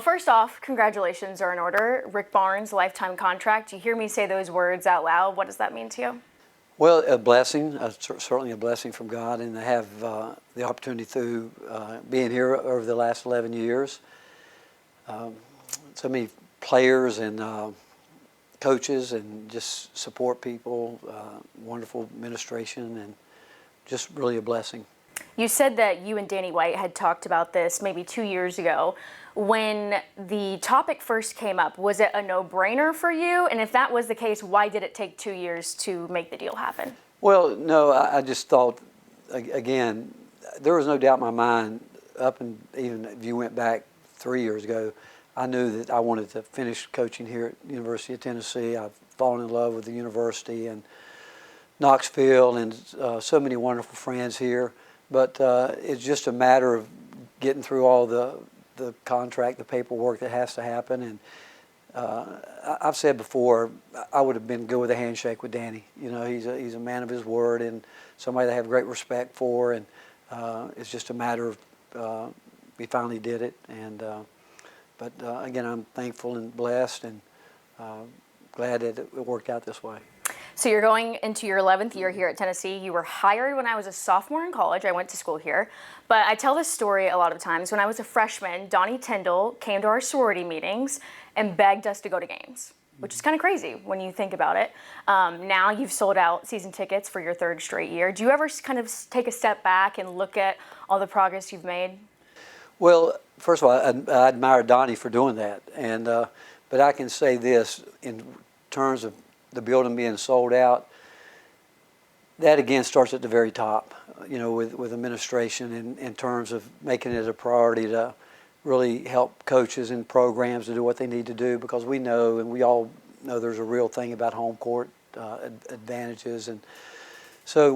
First off, congratulations are in order. Rick Barnes, lifetime contract. You hear me say those words out loud. What does that mean to you? Well, a blessing, certainly a blessing from God, and to have the opportunity through being here over the last 11 years. So many players and coaches and just support people, wonderful administration, and just really a blessing. You said that you and Danny White had talked about this maybe 2 years ago. When the topic first came up, was it a no-brainer for you? And if that was the case, why did it take 2 years to make the deal happen? Well, no, I just thought, again, there was no doubt in my mind, up and even if you went back 3 years ago, I knew that I wanted to finish coaching here at the University of Tennessee. I've fallen in love with the university and Knoxville and so many wonderful friends here. But it's just a matter of getting through all the contract, the paperwork that has to happen. And I've said before, I would have been good with a handshake with Danny. You know, he's a man of his word and somebody that I have great respect for. And it's just a matter of we finally did it. And but again, I'm thankful and blessed and glad that it worked out this way. So you're going into your 11th year here at Tennessee. You were hired when I was a sophomore in college. I went to school here. But I tell this story a lot of times. When I was a freshman, Donnie Tyndall came to our sorority meetings and begged us to go to games, which is kind of crazy when you think about it. Now you've sold out season tickets for your third straight year. Do you ever kind of take a step back and look at all the progress you've made? Well, first of all, I admire Donnie for doing that. And but I can say this in terms of the building being sold out, that again starts at the very top, you know, with administration in terms of making it a priority to really help coaches and programs to do what they need to do, because we know, and we all know, there's a real thing about home court advantages. And so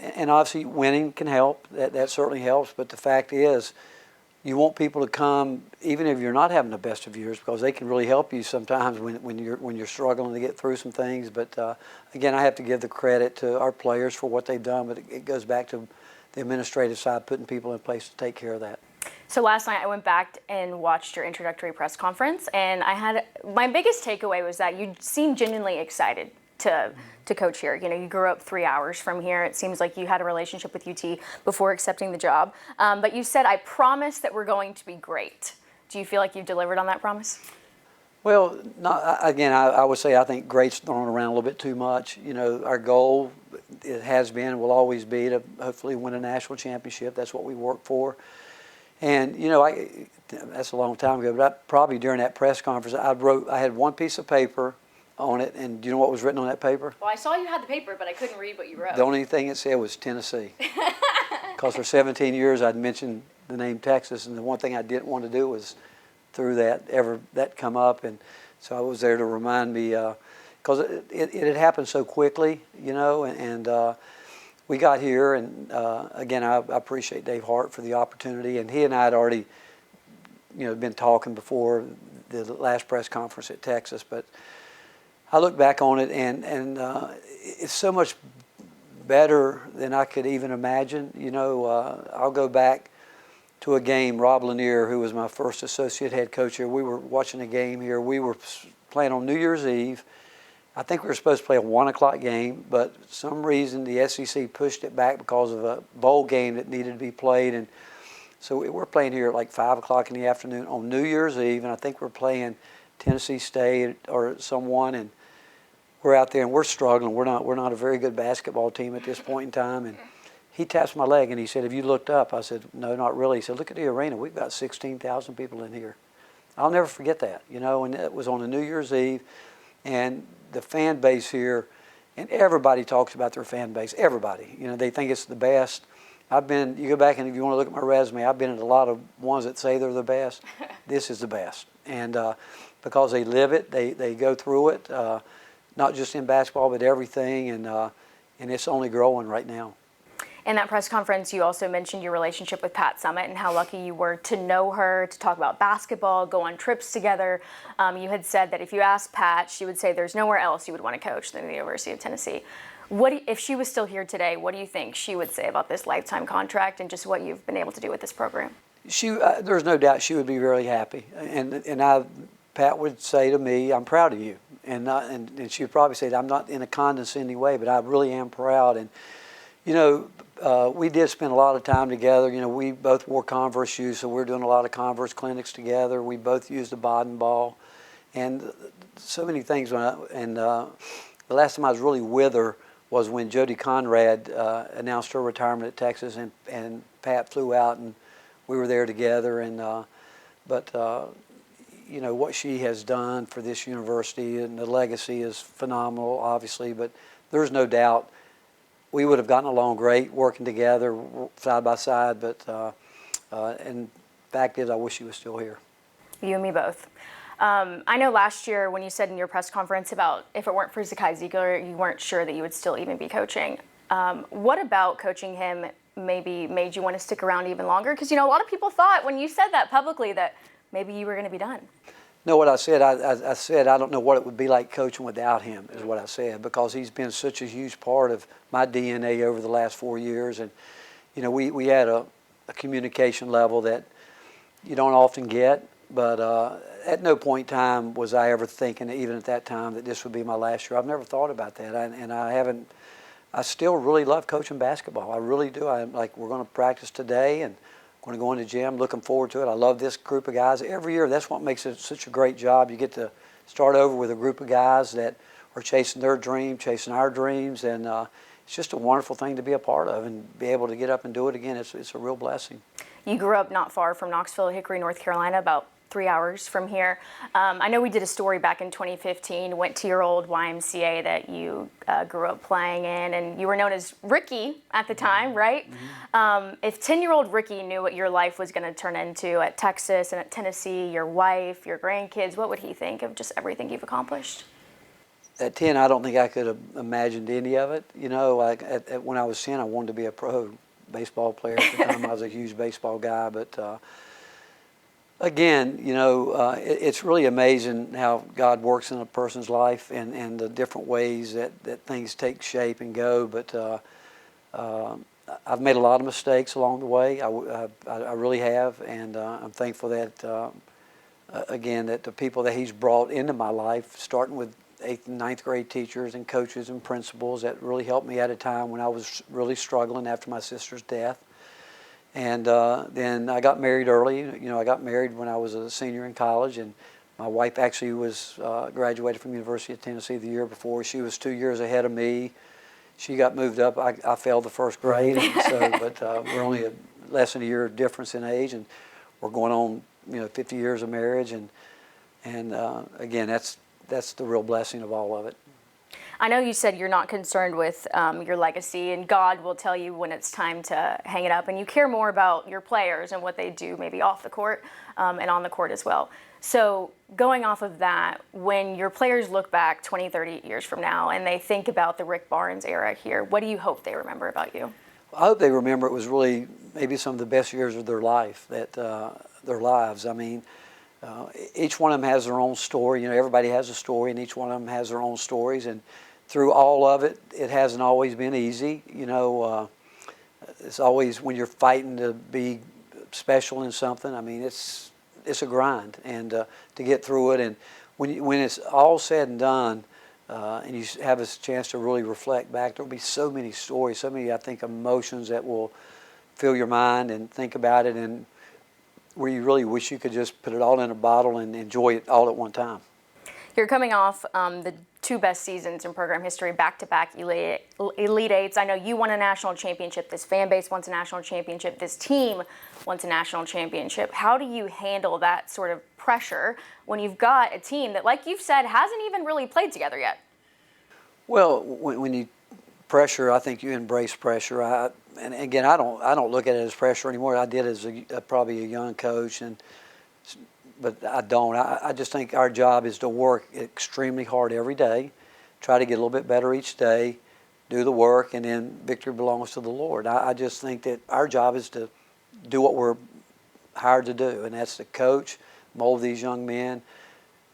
and obviously winning can help, that certainly helps, but the fact is, you want people to come, even if you're not having the best of years, because they can really help you sometimes when you're struggling to get through some things. But again, I have to give the credit to our players for what they've done, but it goes back to the administrative side, putting people in place to take care of that. So last night I went back and watched your introductory press conference, and my biggest takeaway was that you seemed genuinely excited to coach here. You know, you grew up 3 hours from here. It seems like you had a relationship with UT before accepting the job. But you said, "I promise that we're going to be great." Do you feel like you've delivered on that promise? Well, again, I would say I think great's thrown around a little bit too much. You know, our goal, it has been, will always be to hopefully win a national championship. That's what we work for. And, you know, that's a long time ago, but probably during that press conference, I had one piece of paper on it, and do you know what was written on that paper? Well, I saw you had the paper, but I couldn't read what you wrote. The only thing it said was Tennessee. Because for 17 years I'd mentioned the name Texas, and the one thing I didn't want to do was through that come up, and so I was there to remind me, because it had happened so quickly, you know, and we got here, and again, I appreciate Dave Hart for the opportunity, and he and I had already, you know, been talking before the last press conference at Texas, but I look back on it, and it's so much better than I could even imagine. You know, I'll go back to a game, Rob Lanier, who was my first associate head coach here. We were watching a game here. We were playing on New Year's Eve. I think we were supposed to play a 1 o'clock game, but for some reason the SEC pushed it back because of a bowl game that needed to be played. And so we're playing here at like 5 o'clock in the afternoon on New Year's Eve, and I think we're playing Tennessee State or someone, and we're out there and we're struggling. We're not a very good basketball team at this point in time. And he taps my leg and he said, "Have you looked up?" I said, "No, not really." He said, "Look at the arena. We've got 16,000 people in here." I'll never forget that, you know, and it was on a New Year's Eve, and the fan base here, and everybody talks about their fan base. Everybody, you know, they think it's the best. You go back and if you want to look at my resume, I've been in a lot of ones that say they're the best. This is the best. And because they live it, they go through it. Not just in basketball, but everything, and it's only growing right now. In that press conference, you also mentioned your relationship with Pat Summitt and how lucky you were to know her, to talk about basketball, go on trips together. You had said that if you asked Pat, she would say there's nowhere else you would want to coach than the University of Tennessee. If she was still here today, what do you think she would say about this lifetime contract and just what you've been able to do with this program? There's no doubt she would be really happy, and Pat would say to me, "I'm proud of you," and she would probably say, "I'm not in a condescending way, but I really am proud." And we did spend a lot of time together. We both wore Converse shoes, so we're doing a lot of Converse clinics together. We both used the Baden ball, and so many things. The last time I was really with her was when Jody Conrad announced her retirement at Texas, and Pat flew out, and we were there together. What she has done for this university and the legacy is phenomenal, obviously. But there's no doubt we would have gotten along great working together side by side. And fact is, I wish she was still here. You and me both. I know last year when you said in your press conference about if it weren't for Zakai Ziegler, you weren't sure that you would still even be coaching. What about coaching him maybe made you want to stick around even longer? Because, a lot of people thought when you said that publicly that maybe you were going to be done. No, what I said, I said I don't know what it would be like coaching without him, is what I said, because he's been such a huge part of my DNA over the last 4 years. And, we had a communication level that you don't often get, but at no point in time was I ever thinking, even at that time, that this would be my last year. I've never thought about that, and I haven't. I still really love coaching basketball. I really do. We're going to practice today, and going to go in the gym. Looking forward to it. I love this group of guys. Every year, that's what makes it such a great job. You get to start over with a group of guys that are chasing their dream, chasing our dreams, and it's just a wonderful thing to be a part of and be able to get up and do it again. It's a real blessing. You grew up not far from Knoxville, Hickory, North Carolina, about 3 hours from here. I know we did a story back in 2015, went to your old YMCA that you grew up playing in, and you were known as Ricky at the time, right? Mm-hmm. If 10-year-old Ricky knew what your life was going to turn into at Texas and at Tennessee, your wife, your grandkids, what would he think of just everything you've accomplished? At 10, I don't think I could have imagined any of it. When I was 10, I wanted to be a pro baseball player. At the time, I was a huge baseball guy, but again, it's really amazing how God works in a person's life and the different ways that things take shape and go. But I've made a lot of mistakes along the way. I really have, and I'm thankful that, again, that the people that He's brought into my life, starting with 8th and 9th grade teachers and coaches and principals, that really helped me at a time when I was really struggling after my sister's death. And then I got married early. I got married when I was a senior in college, and my wife actually was graduated from University of Tennessee the year before. She was 2 years ahead of me. She got moved up. I failed the first grade, but we're only less than a year difference in age, and we're going on 50 years of marriage, and again, that's the real blessing of all of it. I know you said you're not concerned with your legacy, and God will tell you when it's time to hang it up, and you care more about your players and what they do maybe off the court and on the court as well. So going off of that, when your players look back 20, 30 years from now and they think about the Rick Barnes era here, what do you hope they remember about you? I hope they remember it was really maybe some of the best years of their life, their lives. I mean, each one of them has their own story. Everybody has a story, and each one of them has their own stories. And through all of it, it hasn't always been easy. It's always when you're fighting to be special in something. I mean, it's a grind, and to get through it. And when it's all said and done, and you have a chance to really reflect back, there'll be so many stories, so many, I think, emotions that will fill your mind and think about it, and where you really wish you could just put it all in a bottle and enjoy it all at one time. You're coming off the 2 best seasons in program history, back-to-back Elite Eights. I know you won a national championship. This fan base wants a national championship. This team wants a national championship. How do you handle that sort of pressure when you've got a team that, like you've said, hasn't even really played together yet? Well, when you pressure, I think you embrace pressure. And again, I don't look at it as pressure anymore. I did as probably a young coach, but I don't. I just think our job is to work extremely hard every day, try to get a little bit better each day, do the work, and then victory belongs to the Lord. I just think that our job is to do what we're hired to do, and that's to coach, mold these young men,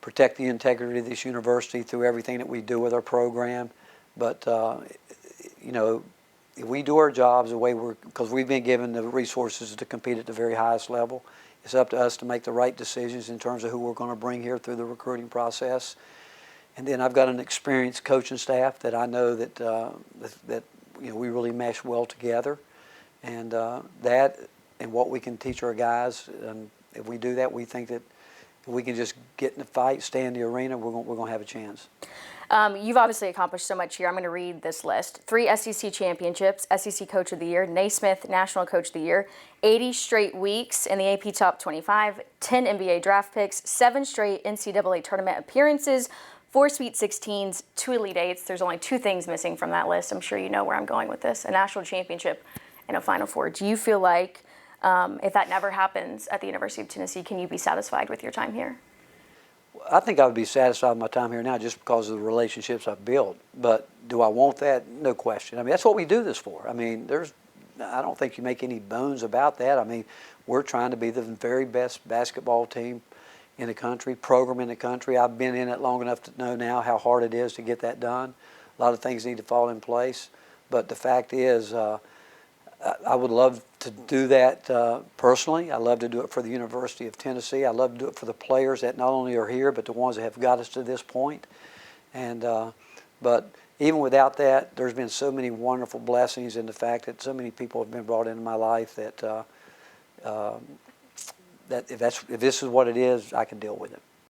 protect the integrity of this university through everything that we do with our program. But, if we do our jobs the way because we've been given the resources to compete at the very highest level, it's up to us to make the right decisions in terms of who we're going to bring here through the recruiting process. And then I've got an experienced coaching staff that I know that we really mesh well together, and that and what we can teach our guys. If we do that, we think that if we can just get in the fight, stay in the arena, we're going to have a chance. You've obviously accomplished so much here. I'm going to read this list. 3 SEC championships, SEC Coach of the Year, Naismith National Coach of the Year, 80 straight weeks in the AP Top 25, 10 NBA draft picks, 7 straight NCAA tournament appearances, 4 Sweet 16s, 2 Elite Eights. There's only 2 things missing from that list. I'm sure you know where I'm going with this. A national championship and a Final Four. Do you feel like if that never happens at the University of Tennessee, can you be satisfied with your time here? I think I would be satisfied with my time here now just because of the relationships I've built. But do I want that? No question. I mean, that's what we do this for. I mean, I don't think you make any bones about that. I mean, we're trying to be the very best basketball team in the country, program in the country. I've been in it long enough to know now how hard it is to get that done. A lot of things need to fall in place. But the fact is, I would love to do that personally. I love to do it for the University of Tennessee. I love to do it for the players that not only are here, but the ones that have got us to this point. And but even without that, there's been so many wonderful blessings in the fact that so many people have been brought into my life that that if this is what it is, I can deal with it.